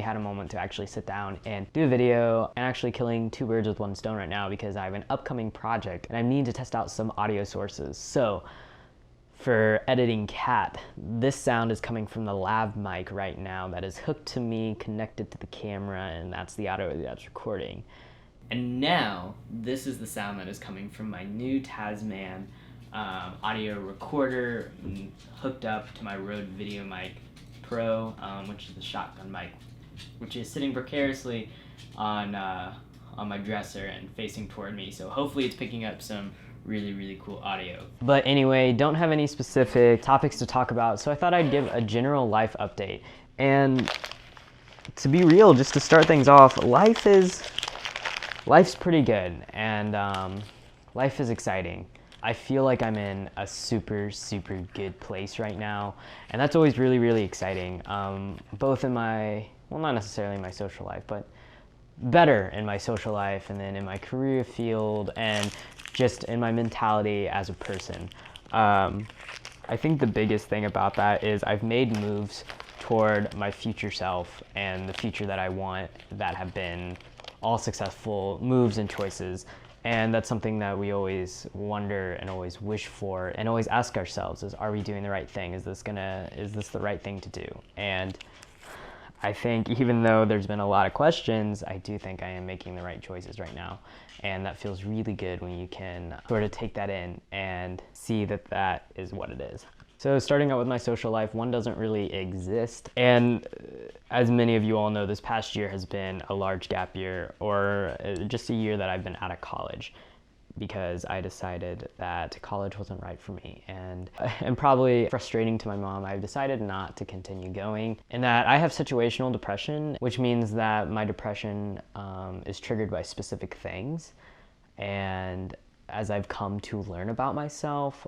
had a moment to actually sit down and do a video, and actually killing two birds with one stone right now because I have an upcoming project and I need to test out some audio sources. So for editing Cat, this sound is coming from the lav mic right now that is hooked to me, connected to the camera, and that's the audio that's recording. And now, this is the sound that is coming from my new Tasman audio recorder hooked up to my Rode Video Mic Pro, which is the shotgun mic, which is sitting precariously on my dresser and facing toward me. So hopefully it's picking up some really cool audio. But anyway, don't have any specific topics to talk about, so I thought I'd give a general life update. And to be real, just to start things off, life's pretty good, and life is exciting. I feel like I'm in a super good place right now, and that's always really exciting, both in my, well, not necessarily my social life, but better in my social life, and then in my career field, and just in my mentality as a person. I think the biggest thing about that is I've made moves toward my future self and the future that I want that have been all successful moves and choices. And that's something that we always wonder and always wish for and always ask ourselves is, are we doing the right thing? Is this the right thing to do? And I think even though there's been a lot of questions, I do think I am making the right choices right now. And that feels really good when you can sort of take that in and see that that is what it is. So starting out with my social life, one doesn't really exist. And as many of you all know, this past year has been a large gap year, or just a year that I've been out of college, because I decided that college wasn't right for me. And probably frustrating to my mom, I've decided not to continue going, and that I have situational depression, which means that my depression is triggered by specific things. And as I've come to learn about myself,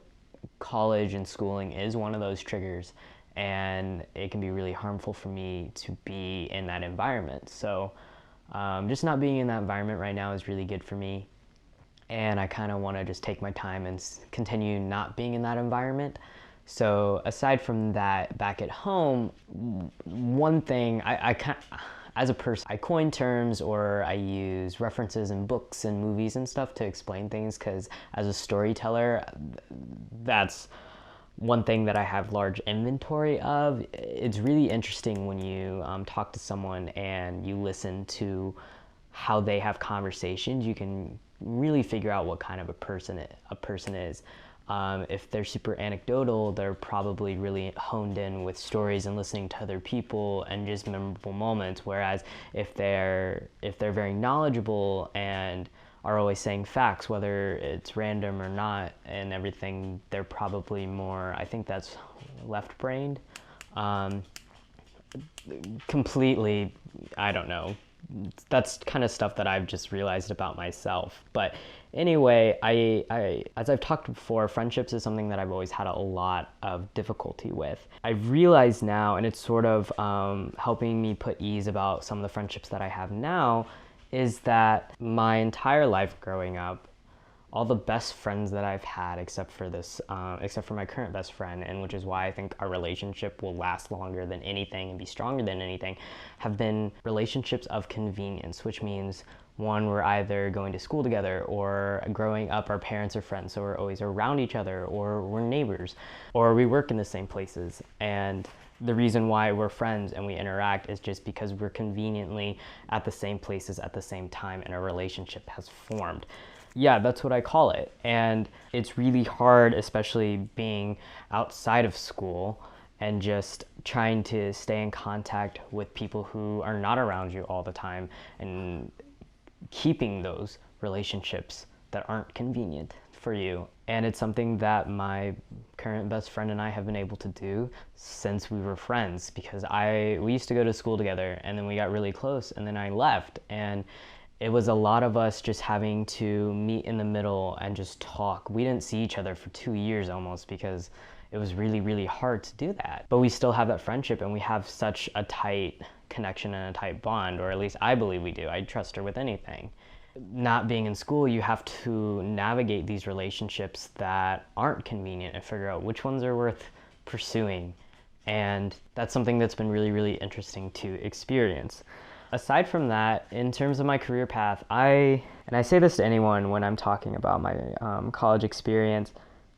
college and schooling is one of those triggers, and it can be really harmful for me to be in that environment. So just not being in that environment right now is really good for me. And I kind of want to just take my time and continue not being in that environment. So aside from that, back at home, one thing as a person, I coin terms or I use references in books and movies and stuff to explain things, because as a storyteller, that's one thing that I have large inventory of. It's really interesting when you talk to someone and you listen to how they have conversations. You can really figure out what kind of a person is. If they're super anecdotal, they're probably really honed in with stories and listening to other people and just memorable moments. Whereas if they're very knowledgeable and are always saying facts, whether it's random or not and everything, they're probably more, I think that's left-brained. Completely, I don't know. That's kind of stuff that I've just realized about myself. But anyway, I as I've talked before, friendships is something that I've always had a lot of difficulty with. I've realized now, and it's sort of helping me put ease about some of the friendships that I have now, is that my entire life growing up, all the best friends that I've had, except for my current best friend, and which is why I think our relationship will last longer than anything and be stronger than anything, have been relationships of convenience, which means, one, we're either going to school together, or growing up our parents are friends, so we're always around each other, or we're neighbors, or we work in the same places. And the reason why we're friends and we interact is just because we're conveniently at the same places at the same time, and a relationship has formed. Yeah, that's what I call it. And it's really hard, especially being outside of school and just trying to stay in contact with people who are not around you all the time, and keeping those relationships that aren't convenient for you. And it's something that my current best friend and I have been able to do since we were friends, because we used to go to school together, and then we got really close, and then I left, and it was a lot of us just having to meet in the middle and just talk. We didn't see each other for 2 years almost, because it was really hard to do that. But we still have that friendship, and we have such a tight connection and a tight bond, or at least I believe we do. I'd trust her with anything. Not being in school, you have to navigate these relationships that aren't convenient and figure out which ones are worth pursuing. And that's something that's been really, really interesting to experience. Aside from that, in terms of my career path, and I say this to anyone when I'm talking about my college experience,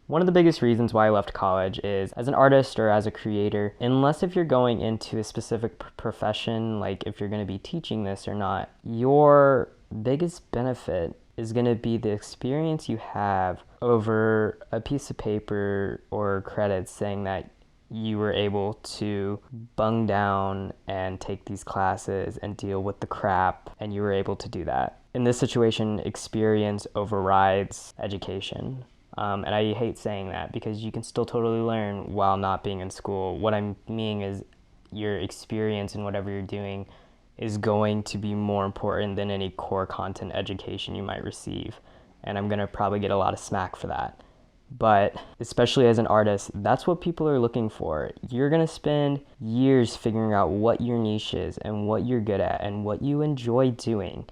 one of the biggest reasons why I left college is, as an artist or as a creator, unless if you're going into a specific profession, like if you're going to be teaching this or not, your biggest benefit is going to be the experience you have over a piece of paper or credits saying that you were able to bung down and take these classes and deal with the crap, and you were able to do that. In this situation, experience overrides education. And I hate saying that because you can still totally learn while not being in school. What I'm meaning is your experience in whatever you're doing is going to be more important than any core content education you might receive. And I'm gonna probably get a lot of smack for that. But especially as an artist, that's what people are looking for. You're gonna spend years figuring out what your niche is and what you're good at and what you enjoy doing.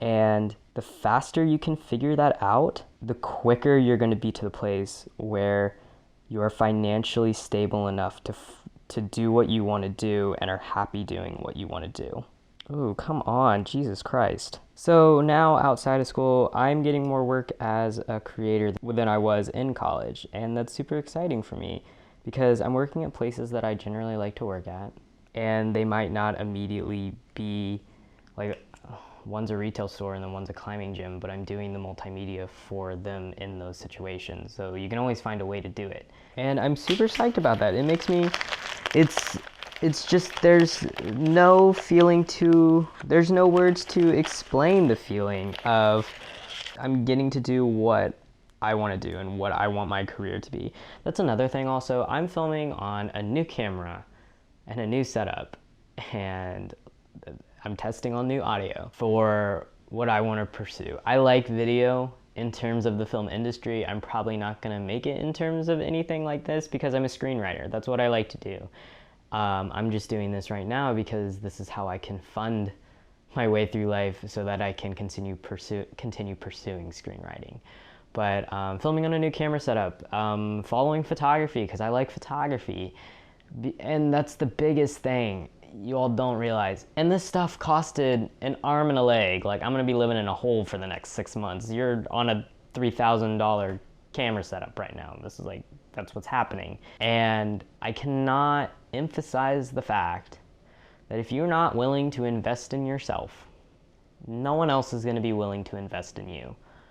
And the faster you can figure that out, the quicker you're gonna be to the place where you are financially stable enough to do what you wanna do and are happy doing what you wanna do. Ooh, come on, Jesus Christ. So now outside of school, I'm getting more work as a creator than I was in college. And that's super exciting for me because I'm working at places that I generally like to work at. And they might not immediately be like, one's a retail store and then one's a climbing gym, but I'm doing the multimedia for them in those situations. So you can always find a way to do it. And I'm super psyched about that. It makes me, it's just, there's no words to explain the feeling of I'm getting to do what I want to do and what I want my career to be. That's another thing also. I'm filming on a new camera and a new setup, and I'm testing on new audio for what I want to pursue. I like video in terms of the film industry. I'm probably not going to make it in terms of anything like this because I'm a screenwriter. That's what I like to do. I'm just doing this right now because this is how I can fund my way through life so that I can continue pursuing screenwriting. But filming on a new camera setup, following photography because I like photography. And that's the biggest thing you all don't realize. And this stuff costed an arm and a leg. Like, I'm gonna be living in a hole for the next 6 months. You're on a $3,000 camera setup right now. This is like, that's what's happening. And I cannot emphasize the fact that if you're not willing to invest in yourself, no one else is going to be willing to invest in you.